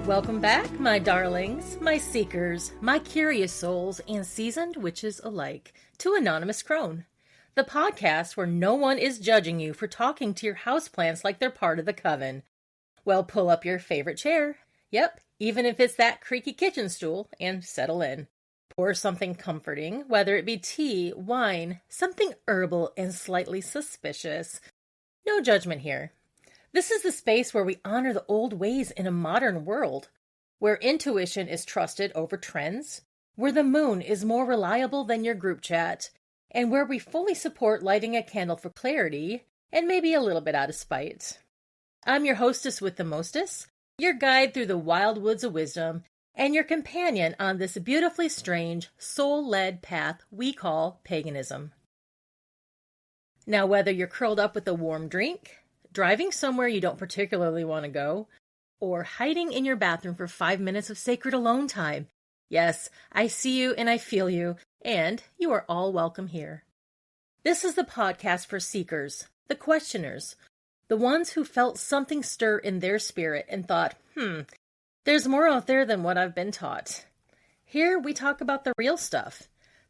Welcome back, my darlings, my seekers, my curious souls, and seasoned witches alike, to Anonymous Crone, the podcast where no one is judging you for talking to your houseplants like they're part of the coven. Well, pull up your favorite chair. Yep, even if it's that creaky kitchen stool, and settle in. Pour something comforting, whether it be tea, wine, something herbal and slightly suspicious. No judgment here. This is the space where we honor the old ways in a modern world, where intuition is trusted over trends, where the moon is more reliable than your group chat, and where we fully support lighting a candle for clarity, and maybe a little bit out of spite. I'm your hostess with the mostest, your guide through the wild woods of wisdom, and your companion on this beautifully strange, soul-led path we call paganism. Now, whether you're curled up with a warm drink, driving somewhere you don't particularly want to go, or hiding in your bathroom for 5 minutes of sacred alone time, yes, I see you and I feel you, and you are all welcome here. This is the podcast for seekers, the questioners, the ones who felt something stir in their spirit and thought, there's more out there than what I've been taught. Here we talk about the real stuff,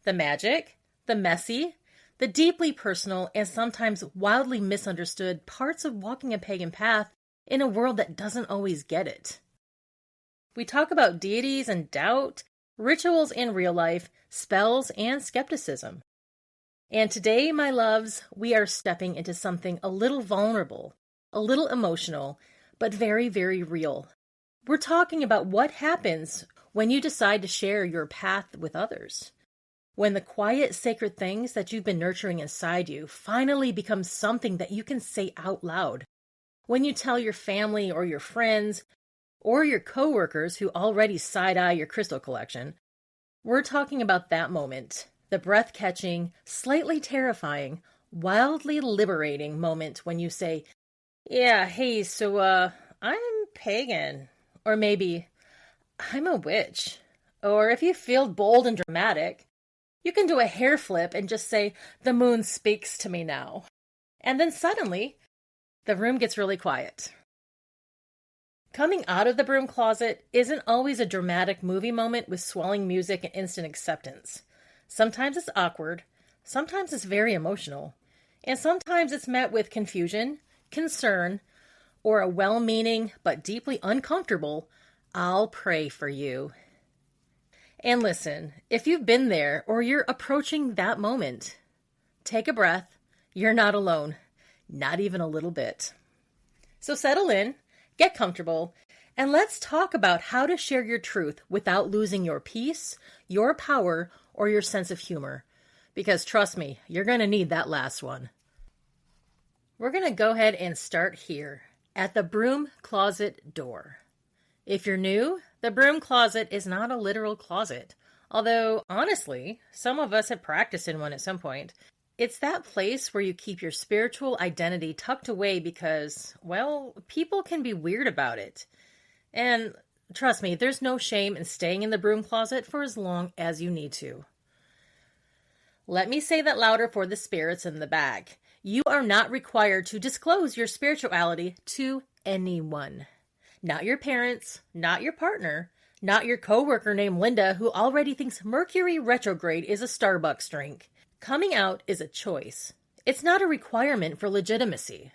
the magic, the messy, the deeply personal and sometimes wildly misunderstood parts of walking a pagan path in a world that doesn't always get it. We talk about deities and doubt, rituals and real life, spells and skepticism. And today, my loves, we are stepping into something a little vulnerable, a little emotional, but very, very real. We're talking about what happens when you decide to share your path with others. When the quiet, sacred things that you've been nurturing inside you finally become something that you can say out loud. When you tell your family or your friends or your coworkers who already side-eye your crystal collection, we're talking about that moment, the breath-catching, slightly terrifying, wildly liberating moment when you say, yeah, hey, so, I'm pagan. Or maybe, I'm a witch. Or if you feel bold and dramatic, you can do a hair flip and just say, the moon speaks to me now. And then suddenly, the room gets really quiet. Coming out of the broom closet isn't always a dramatic movie moment with swelling music and instant acceptance. Sometimes it's awkward, sometimes it's very emotional, and sometimes it's met with confusion, concern, or a well-meaning but deeply uncomfortable, I'll pray for you. And listen, if you've been there or you're approaching that moment, take a breath. You're not alone, not even a little bit. So settle in, get comfortable, and let's talk about how to share your truth without losing your peace, your power, or your sense of humor. Because trust me, you're going to need that last one. We're going to go ahead and start here at the broom closet door. If you're new, the broom closet is not a literal closet, although, honestly, some of us have practiced in one at some point. It's that place where you keep your spiritual identity tucked away because, well, people can be weird about it. And trust me, there's no shame in staying in the broom closet for as long as you need to. Let me say that louder for the spirits in the back. You are not required to disclose your spirituality to anyone. Not your parents, not your partner, not your coworker named Linda who already thinks Mercury retrograde is a Starbucks drink. Coming out is a choice. It's not a requirement for legitimacy.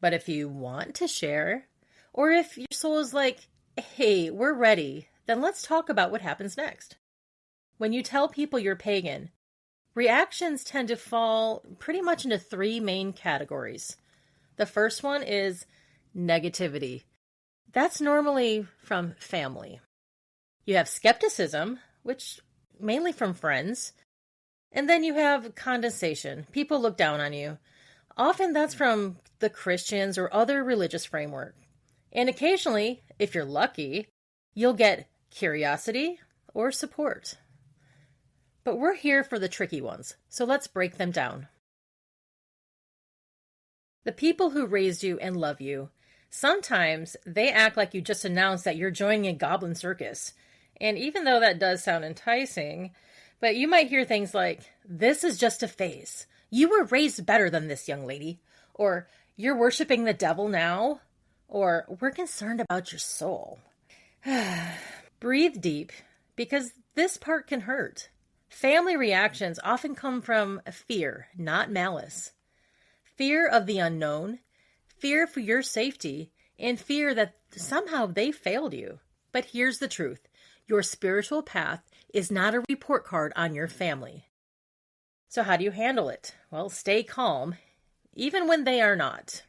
But if you want to share, or if your soul is like, hey, we're ready, then let's talk about what happens next. When you tell people you're pagan, reactions tend to fall pretty much into 3 main categories. The first one is negativity. That's normally from family. You have skepticism, which mainly from friends. And then you have condensation. People look down on you. Often that's from the Christians or other religious framework. And occasionally, if you're lucky, you'll get curiosity or support. But we're here for the tricky ones, so let's break them down. The people who raised you and love you, sometimes they act like you just announced that you're joining a goblin circus. And even though that does sound enticing, but you might hear things like, this is just a phase. You were raised better than this, young lady. Or, you're worshiping the devil now. Or, we're concerned about your soul. Breathe deep, because this part can hurt. Family reactions often come from fear, not malice. Fear of the unknown, fear for your safety, and fear that somehow they failed you. But here's the truth. Your spiritual path is not a report card on your family. So how do you handle it? Well, stay calm, even when they are not.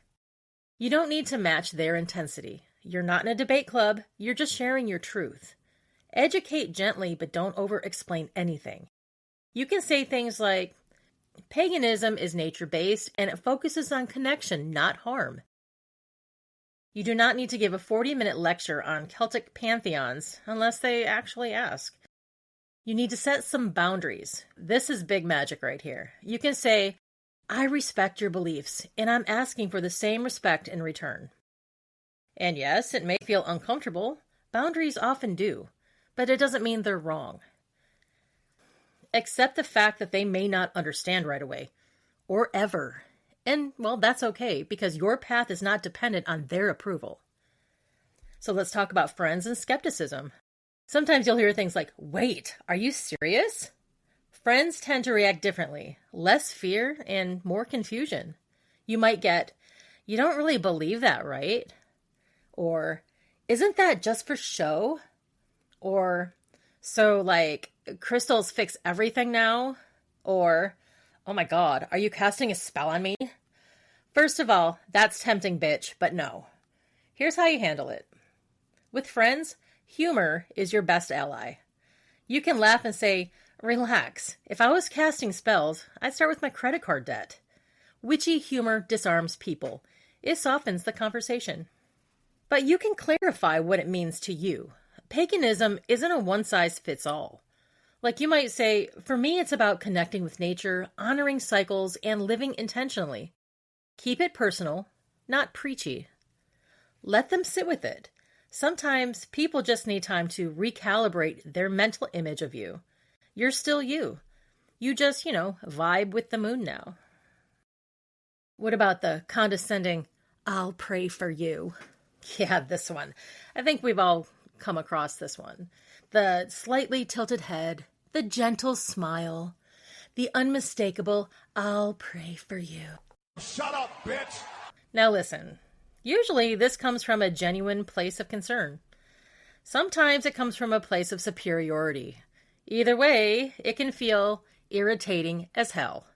You don't need to match their intensity. You're not in a debate club. You're just sharing your truth. Educate gently, but don't over-explain anything. You can say things like, paganism is nature-based and it focuses on connection, not harm. You do not need to give a 40-minute lecture on Celtic pantheons unless they actually ask. You need to set some boundaries. This is big magic right here. You can say, I respect your beliefs, and I'm asking for the same respect in return. And yes, it may feel uncomfortable. Boundaries often do, but it doesn't mean they're wrong. Accept the fact that they may not understand right away, or ever. And, well, that's okay, because your path is not dependent on their approval. So let's talk about friends and skepticism. Sometimes you'll hear things like, wait, are you serious? Friends tend to react differently, less fear and more confusion. You might get, you don't really believe that, right? Or, isn't that just for show? Or, so like, crystals fix everything now? Or, oh my God, are you casting a spell on me? First of all, that's tempting, bitch, but no. Here's how you handle it. With friends, humor is your best ally. You can laugh and say, relax. If I was casting spells, I'd start with my credit card debt. Witchy humor disarms people. It softens the conversation. But you can clarify what it means to you. Paganism isn't a one-size-fits-all. Like you might say, for me it's about connecting with nature, honoring cycles, and living intentionally. Keep it personal, not preachy. Let them sit with it. Sometimes people just need time to recalibrate their mental image of you. You're still you. You just, vibe with the moon now. What about the condescending, I'll pray for you? Yeah, this one. I think we've all come across this one. The slightly tilted head, the gentle smile, the unmistakable, I'll pray for you. Shut up, bitch! Now listen, usually this comes from a genuine place of concern. Sometimes it comes from a place of superiority. Either way, it can feel irritating as hell.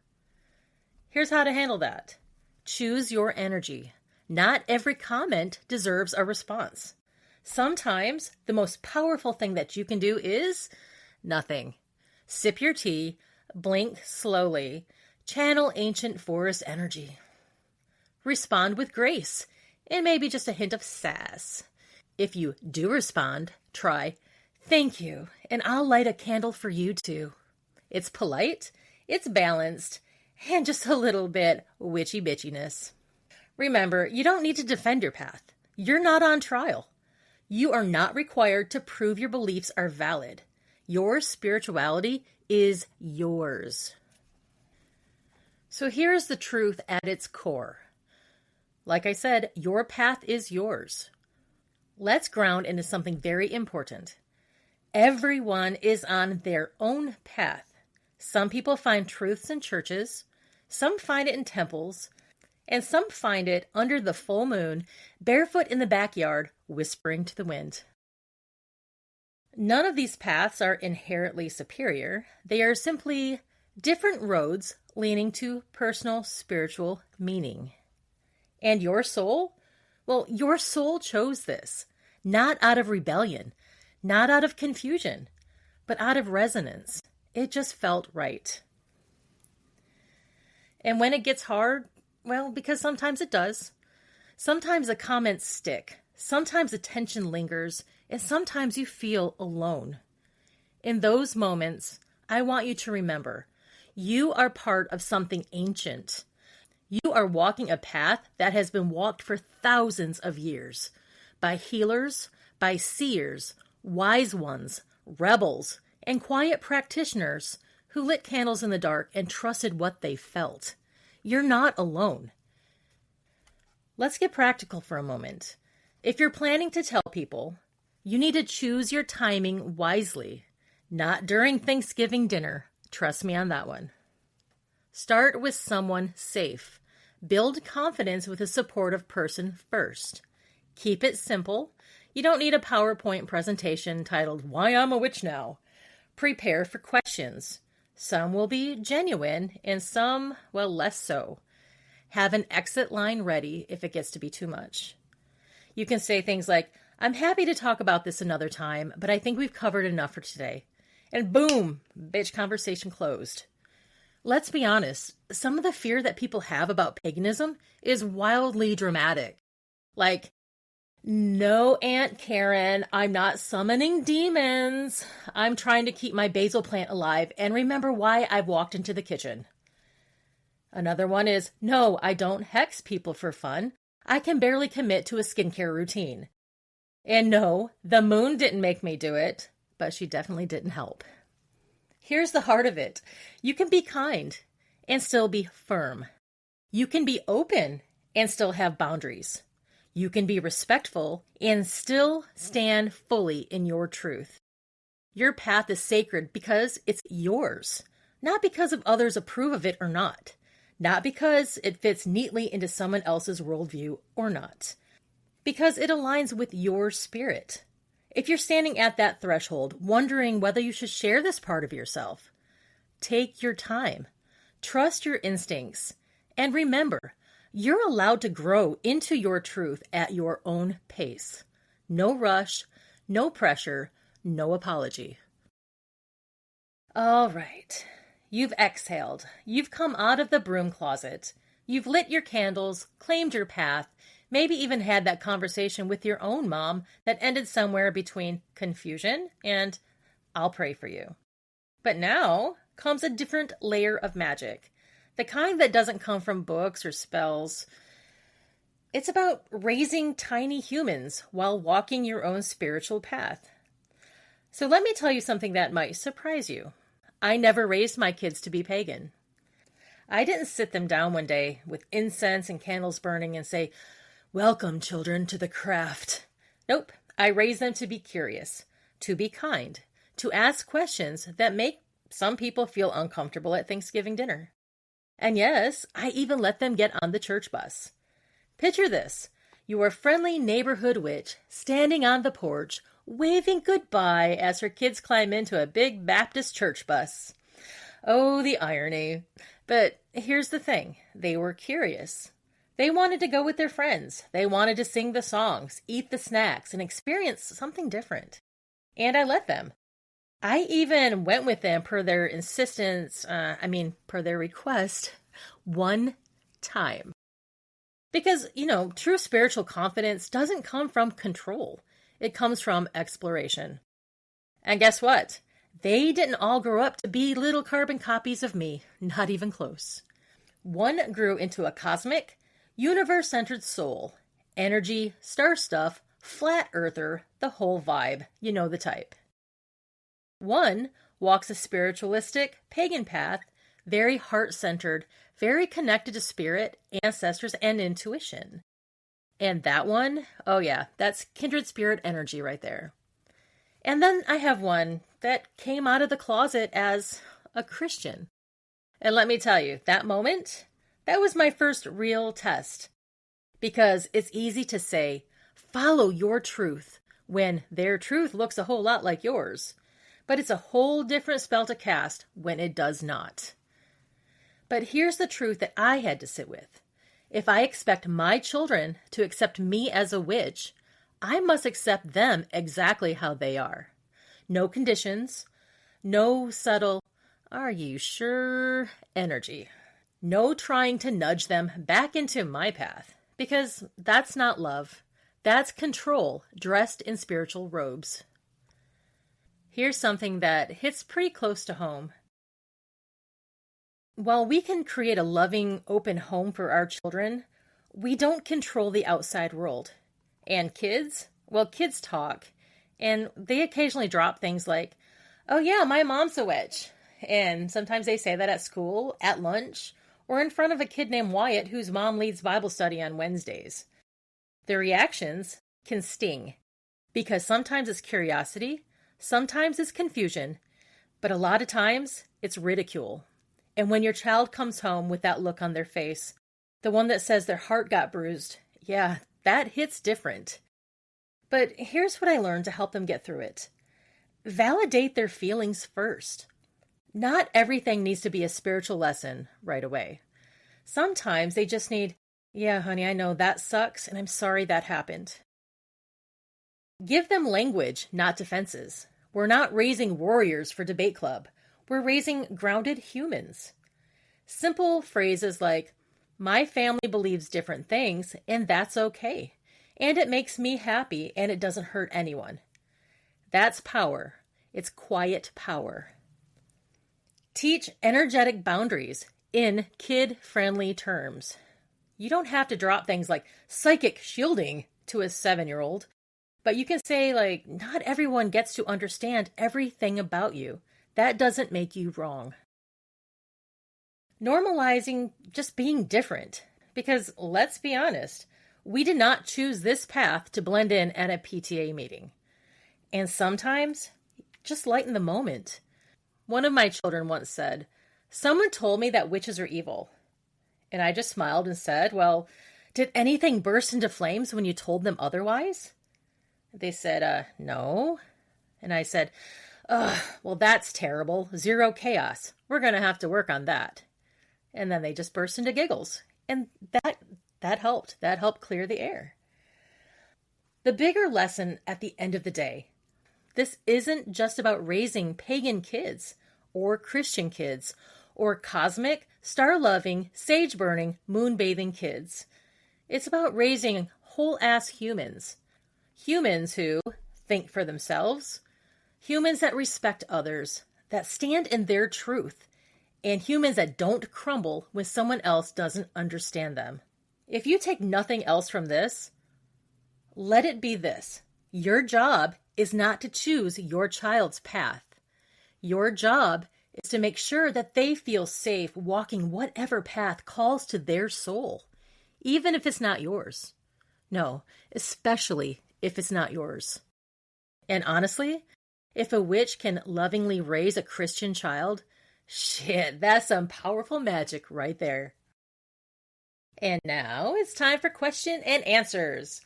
Here's how to handle that. Choose your energy. Not every comment deserves a response. Sometimes the most powerful thing that you can do is nothing. Sip your tea, blink slowly, channel ancient forest energy. Respond with grace, and maybe just a hint of sass. If you do respond, try, thank you, and I'll light a candle for you too. It's polite, it's balanced, and just a little bit witchy bitchiness. Remember, you don't need to defend your path. You're not on trial. You are not required to prove your beliefs are valid. Your spirituality is yours. So here's the truth at its core. Like I said, your path is yours. Let's ground into something very important. Everyone is on their own path. Some people find truths in churches, some find it in temples, and some find it under the full moon, barefoot in the backyard, whispering to the wind. None of these paths are inherently superior. They are simply different roads leading to personal spiritual meaning. And your soul? Well, your soul chose this, not out of rebellion, not out of confusion, but out of resonance. It just felt right. And when it gets hard, well, because sometimes it does. Sometimes the comments stick. Sometimes the tension lingers. And sometimes you feel alone. In those moments, I want you to remember, you are part of something ancient. You are walking a path that has been walked for thousands of years by healers, by seers, wise ones, rebels, and quiet practitioners who lit candles in the dark and trusted what they felt. You're not alone. Let's get practical for a moment. If you're planning to tell people, You need to choose your timing wisely, not during Thanksgiving dinner. Trust me on that one. Start with someone safe. Build confidence with a supportive person first. Keep it simple. You don't need a PowerPoint presentation titled, "Why I'm a Witch Now." Prepare for questions. Some will be genuine and some, well, less so. Have an exit line ready if it gets to be too much. You can say things like, "I'm happy to talk about this another time, but I think we've covered enough for today." And boom, bitch, conversation closed. Let's be honest, some of the fear that people have about paganism is wildly dramatic. Like, "No, Aunt Karen, I'm not summoning demons. I'm trying to keep my basil plant alive and remember why I've walked into the kitchen." Another one is, "No, I don't hex people for fun. I can barely commit to a skincare routine." And no, the moon didn't make me do it, but she definitely didn't help. Here's the heart of it. You can be kind and still be firm. You can be open and still have boundaries. You can be respectful and still stand fully in your truth. Your path is sacred because it's yours, not because of others approve of it or not, not because it fits neatly into someone else's worldview or not, because it aligns with your spirit. If you're standing at that threshold, wondering whether you should share this part of yourself, take your time, trust your instincts, and remember, you're allowed to grow into your truth at your own pace. No rush, no pressure, no apology. All right, you've exhaled. You've come out of the broom closet. You've lit your candles, claimed your path, maybe even had that conversation with your own mom that ended somewhere between confusion and "I'll pray for you." But now comes a different layer of magic, the kind that doesn't come from books or spells. It's about raising tiny humans while walking your own spiritual path. So let me tell you something that might surprise you. I never raised my kids to be pagan. I didn't sit them down one day with incense and candles burning and say, "Welcome, children, to the craft." Nope, I raised them to be curious, to be kind, to ask questions that make some people feel uncomfortable at Thanksgiving dinner. And yes, I even let them get on the church bus. Picture this, your friendly neighborhood witch standing on the porch, waving goodbye as her kids climb into a big Baptist church bus. Oh, the irony. But here's the thing, they were curious. They wanted to go with their friends. They wanted to sing the songs, eat the snacks, and experience something different. And I let them. I even went with them per their per their request, one time. Because, true spiritual confidence doesn't come from control. It comes from exploration. And guess what? They didn't all grow up to be little carbon copies of me. Not even close. One grew into a cosmic, universe-centered soul, energy, star stuff, flat earther, the whole vibe. You know the type. One walks a spiritualistic, pagan path, very heart-centered, very connected to spirit, ancestors, and intuition. And that one, oh yeah, that's kindred spirit energy right there. And then I have one that came out of the closet as a Christian. And let me tell you, that moment, that was my first real test. Because it's easy to say, follow your truth, when their truth looks a whole lot like yours. But it's a whole different spell to cast when it does not. But here's the truth that I had to sit with. If I expect my children to accept me as a witch, I must accept them exactly how they are. No conditions, no subtle, "Are you sure?" energy. No trying to nudge them back into my path, because that's not love. That's control dressed in spiritual robes. Here's something that hits pretty close to home. While we can create a loving, open home for our children, we don't control the outside world. And kids? Well, kids talk, and they occasionally drop things like, "Oh yeah, my mom's a witch." And sometimes they say that at school, at lunch, or in front of a kid named Wyatt whose mom leads Bible study on Wednesdays. The reactions can sting. Because sometimes it's curiosity, sometimes it's confusion, but a lot of times it's ridicule. And when your child comes home with that look on their face, the one that says their heart got bruised, yeah, that hits different. But here's what I learned to help them get through it. Validate their feelings first. Not everything needs to be a spiritual lesson right away. Sometimes they just need, yeah, honey, I know that sucks, and I'm sorry that happened. Give them language, not defenses. We're not raising warriors for debate club. We're raising grounded humans. Simple phrases like, my family believes different things, and that's okay. And it makes me happy, and it doesn't hurt anyone. That's power. It's quiet power. Teach energetic boundaries in kid-friendly terms. You don't have to drop things like psychic shielding to a 7-year-old, but you can say, like, not everyone gets to understand everything about you. That doesn't make you wrong. Normalizing just being different, because let's be honest, we did not choose this path to blend in at a PTA meeting. And sometimes, just lighten the moment. One of my children once said, someone told me that witches are evil. And I just smiled and said, well, did anything burst into flames when you told them otherwise? They said, no. And I said, well, that's terrible. Zero chaos. We're going to have to work on that. And then they just burst into giggles. And that helped. That helped clear the air. The bigger lesson at the end of the day, this isn't just about raising pagan kids or Christian kids or cosmic, star-loving, sage-burning, moon-bathing kids. It's about raising whole-ass humans. Humans who think for themselves, humans that respect others, that stand in their truth, and humans that don't crumble when someone else doesn't understand them. If you take nothing else from this, let it be this. Your job is not to choose your child's path. Your job is to make sure that they feel safe walking whatever path calls to their soul, even if it's not yours. No, especially if it's not yours. And honestly, if a witch can lovingly raise a Christian child, shit, that's some powerful magic right there. And now it's time for question and answers.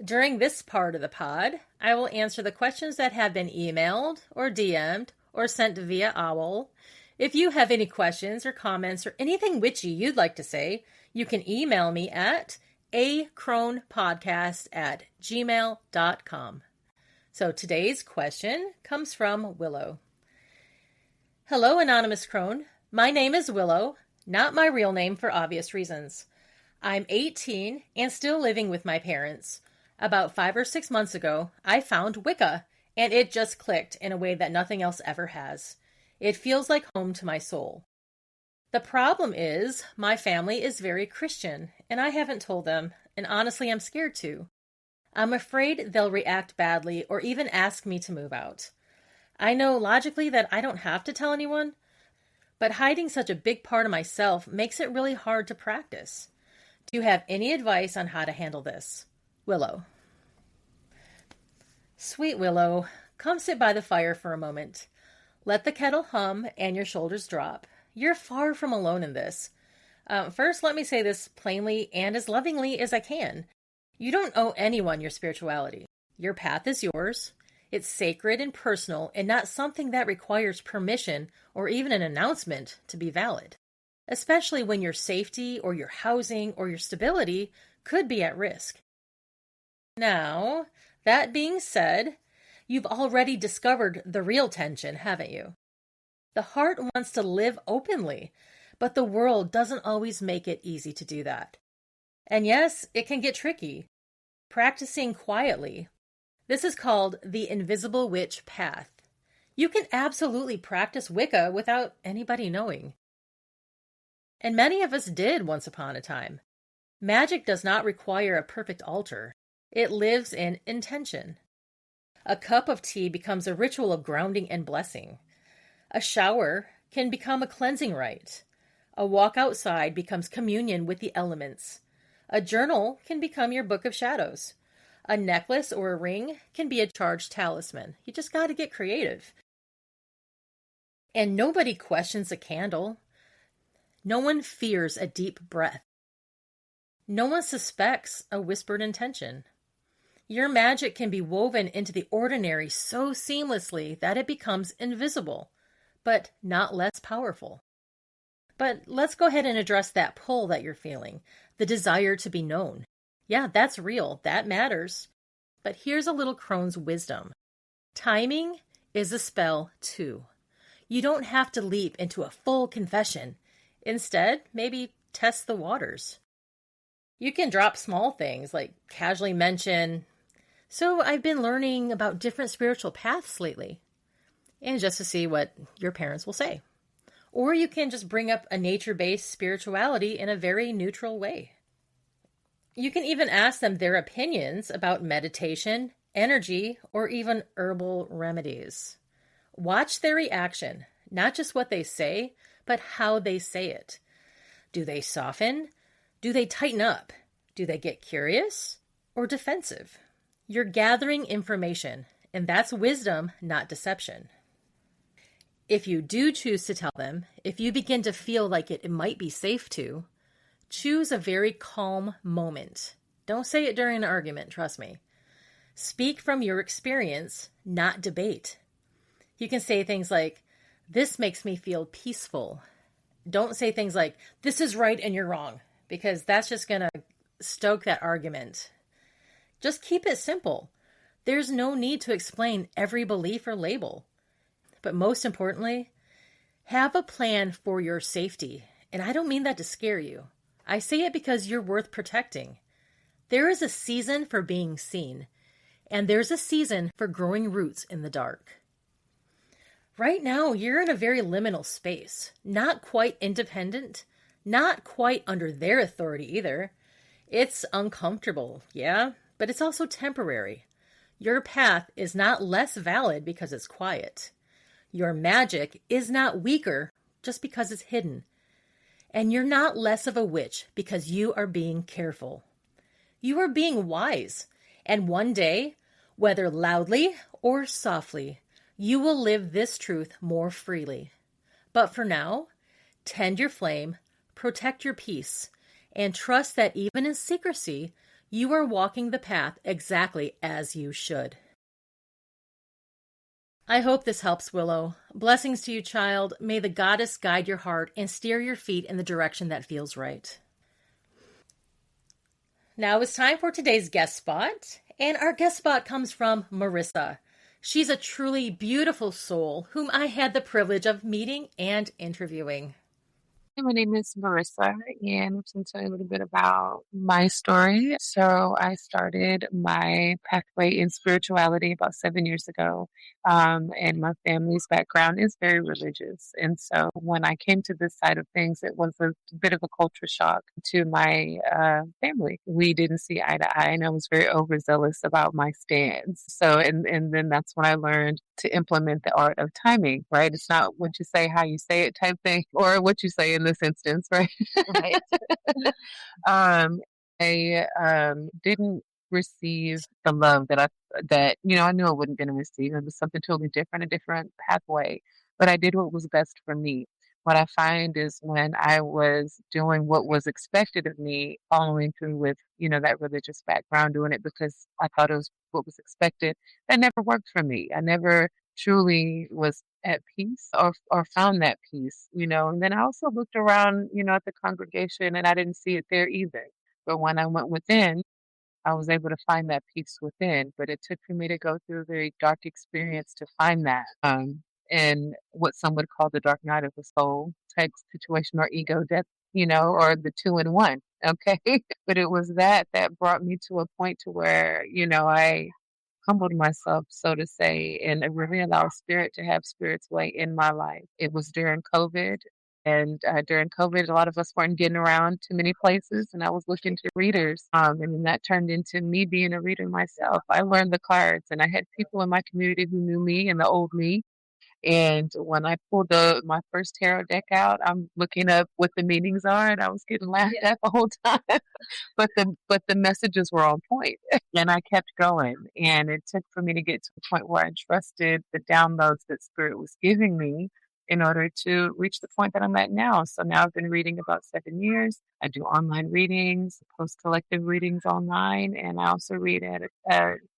During this part of the pod, I will answer the questions that have been emailed or DM'd or sent via OWL. If you have any questions or comments or anything witchy you'd like to say, you can email me at acronepodcast@gmail.com. So today's question comes from Willow. Hello, Anonymous Crone. My name is Willow, not my real name for obvious reasons. I'm 18 and still living with my parents. About 5 or 6 months ago, I found Wicca, and it just clicked in a way that nothing else ever has. It feels like home to my soul. The problem is, my family is very Christian, and I haven't told them, and honestly I'm scared to. I'm afraid they'll react badly or even ask me to move out. I know logically that I don't have to tell anyone, but hiding such a big part of myself makes it really hard to practice. Do you have any advice on how to handle this? Willow. Sweet Willow, come sit by the fire for a moment. Let the kettle hum and your shoulders drop. You're far from alone in this. First, let me say this plainly and as lovingly as I can. You don't owe anyone your spirituality. Your path is yours. It's sacred and personal and not something that requires permission or even an announcement to be valid, especially when your safety or your housing or your stability could be at risk. Now, that being said, you've already discovered the real tension, haven't you? The heart wants to live openly, but the world doesn't always make it easy to do that. And yes, it can get tricky. Practicing quietly. This is called the invisible witch path. You can absolutely practice Wicca without anybody knowing. And many of us did once upon a time. Magic does not require a perfect altar. It lives in intention. A cup of tea becomes a ritual of grounding and blessing. A shower can become a cleansing rite. A walk outside becomes communion with the elements. A journal can become your book of shadows. A necklace or a ring can be a charged talisman. You just got to get creative. And nobody questions a candle. No one fears a deep breath. No one suspects a whispered intention. Your magic can be woven into the ordinary so seamlessly that it becomes invisible, but not less powerful. But let's go ahead and address that pull that you're feeling, the desire to be known. Yeah, that's real. That matters. But here's a little crone's wisdom. Timing is a spell too. You don't have to leap into a full confession. Instead, maybe test the waters. You can drop small things like casually mention, "So I've been learning about different spiritual paths lately," and just to see what your parents will say. Or you can just bring up a nature-based spirituality in a very neutral way. You can even ask them their opinions about meditation, energy, or even herbal remedies. Watch their reaction, not just what they say, but how they say it. Do they soften? Do they tighten up? Do they get curious or defensive? You're gathering information, and that's wisdom, not deception. If you do choose to tell them, if you begin to feel like it might be safe to, choose a very calm moment. Don't say it during an argument, trust me. Speak from your experience, not debate. You can say things like, "This makes me feel peaceful." Don't say things like, "This is right and you're wrong," because that's just going to stoke that argument. Just keep it simple. There's no need to explain every belief or label. But most importantly, have a plan for your safety. And I don't mean that to scare you. I say it because you're worth protecting. There is a season for being seen, and there's a season for growing roots in the dark. Right now, you're in a very liminal space, not quite independent, not quite under their authority either. It's uncomfortable, yeah, but it's also temporary. Your path is not less valid because it's quiet. Your magic is not weaker just because it's hidden. And you're not less of a witch because you are being careful. You are being wise. And one day, whether loudly or softly, you will live this truth more freely. But for now, tend your flame, protect your peace, and trust that even in secrecy, you are walking the path exactly as you should. I hope this helps, Willow. Blessings to you, child. May the goddess guide your heart and steer your feet in the direction that feels right. Now it's time for today's guest spot, and our guest spot comes from Marissa. She's a truly beautiful soul whom I had the privilege of meeting and interviewing. My name is Marissa, and I'm going to tell you a little bit about my story. So I started my pathway in spirituality about 7 years ago, and my family's background is very religious. And so when I came to this side of things, it was a bit of a culture shock to my family. We didn't see eye to eye, and I was very overzealous about my stance. So, and then that's when I learned to implement the art of timing, right? It's not what you say, how you say it type thing, or what you say in this instance, right? Right. I didn't receive the love that I knew I wasn't going to receive. It was something totally different, a different pathway. But I did what was best for me. What I find is when I was doing what was expected of me, following through with, that religious background, doing it because I thought it was what was expected, that never worked for me. I never truly was at peace or found that peace. And then I also looked around, at the congregation and I didn't see it there either. But when I went within, I was able to find that peace within, but it took for me to go through a very dark experience to find that. And what some would call the dark night of the soul type situation or ego death, or the two in one. Okay. But it was that brought me to a point to where, I humbled myself, so to say, and I really allowed spirit to have spirit's way in my life. It was during COVID. And during COVID, a lot of us weren't getting around to many places, and I was looking to readers. And then that turned into me being a reader myself. I learned the cards, and I had people in my community who knew me and the old me. And when I pulled my first tarot deck out, I'm looking up what the meanings are, and I was getting laughed at the whole time. But the messages were on point, and I kept going. And it took for me to get to the point where I trusted the downloads that Spirit was giving me in order to reach the point that I'm at now. So now I've been reading about 7 years. I do online readings, post collective readings online, and I also read at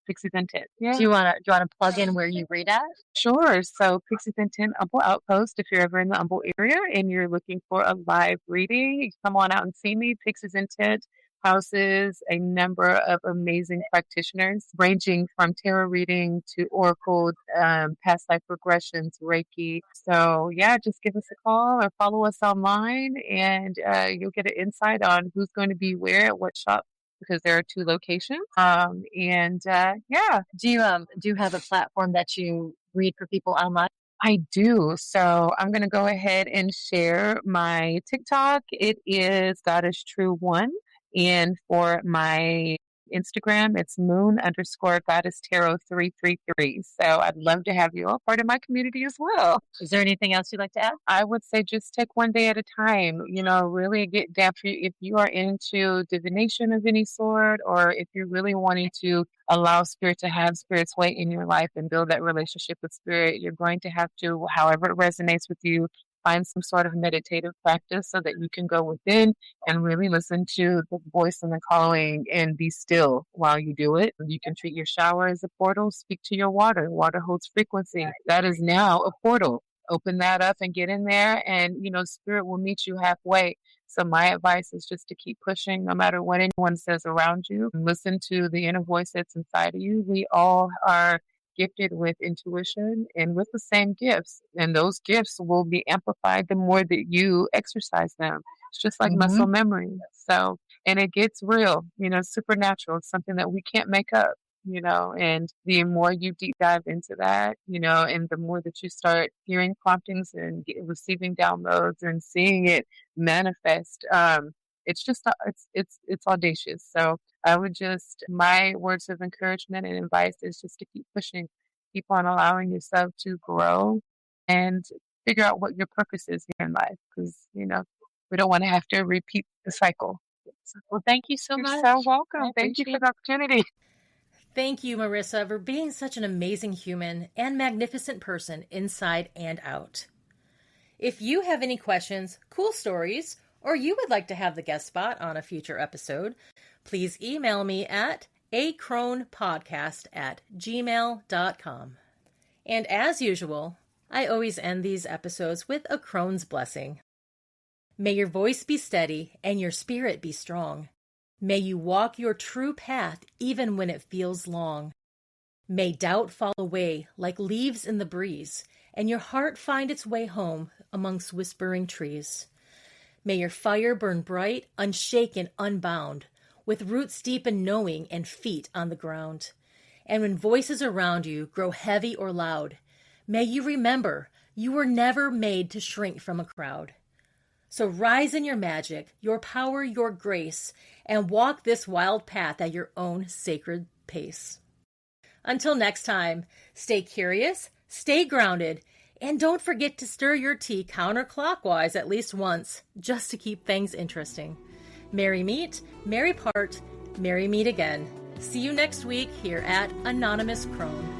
Pixies Intent. Yeah. Do you wanna plug in where you read at? Sure. So Pixies Intent Humble Outpost, if you're ever in the Humble area and you're looking for a live reading, you come on out and see me. Pixies Intent houses a number of amazing practitioners, ranging from tarot reading to oracle, past life regressions, Reiki. So yeah, just give us a call or follow us online, and you'll get an insight on who's going to be where at what shop, because there are 2 locations. Yeah. Do you have a platform that you read for people online? I do. So I'm going to go ahead and share my TikTok. It is Goddess True One. And for my Instagram, it's moon_goddess tarot 333. So I'd love to have you all part of my community as well. Is there anything else you'd like to add? I would say just take one day at a time, really get down. If you are into divination of any sort, or if you're really wanting to allow Spirit to have Spirit's way in your life and build that relationship with Spirit, you're going to have to, however it resonates with you, find some sort of meditative practice so that you can go within and really listen to the voice and the calling and be still while you do it. You can treat your shower as a portal. Speak to your water. Water holds frequency. That is now a portal. Open that up and get in there, and Spirit will meet you halfway. So my advice is just to keep pushing no matter what anyone says around you. Listen to the inner voice that's inside of you. We all are gifted with intuition and with the same gifts, and those gifts will be amplified the more that you exercise them. It's just like muscle memory. So, and it gets real, supernatural. It's something that we can't make up, and the more you deep dive into that, and the more that you start hearing promptings and receiving downloads and seeing it manifest, it's just, it's audacious. So I would my words of encouragement and advice is just to keep pushing, keep on allowing yourself to grow and figure out what your purpose is here in life. Because, we don't want to have to repeat the cycle. Well, thank you so much. You're so welcome. Thank you for the opportunity. Thank you, Marissa, for being such an amazing human and magnificent person inside and out. If you have any questions, cool stories, or you would like to have the guest spot on a future episode, please email me at acronepodcast@gmail.com. And as usual, I always end these episodes with a crone's blessing. May your voice be steady and your spirit be strong. May you walk your true path even when it feels long. May doubt fall away like leaves in the breeze, and your heart find its way home amongst whispering trees. May your fire burn bright, unshaken, unbound, with roots deep in knowing and feet on the ground. And when voices around you grow heavy or loud, may you remember you were never made to shrink from a crowd. So rise in your magic, your power, your grace, and walk this wild path at your own sacred pace. Until next time, stay curious, stay grounded, and don't forget to stir your tea counterclockwise at least once, just to keep things interesting. Merry meet, merry part, merry meet again. See you next week here at Anonymous Crone.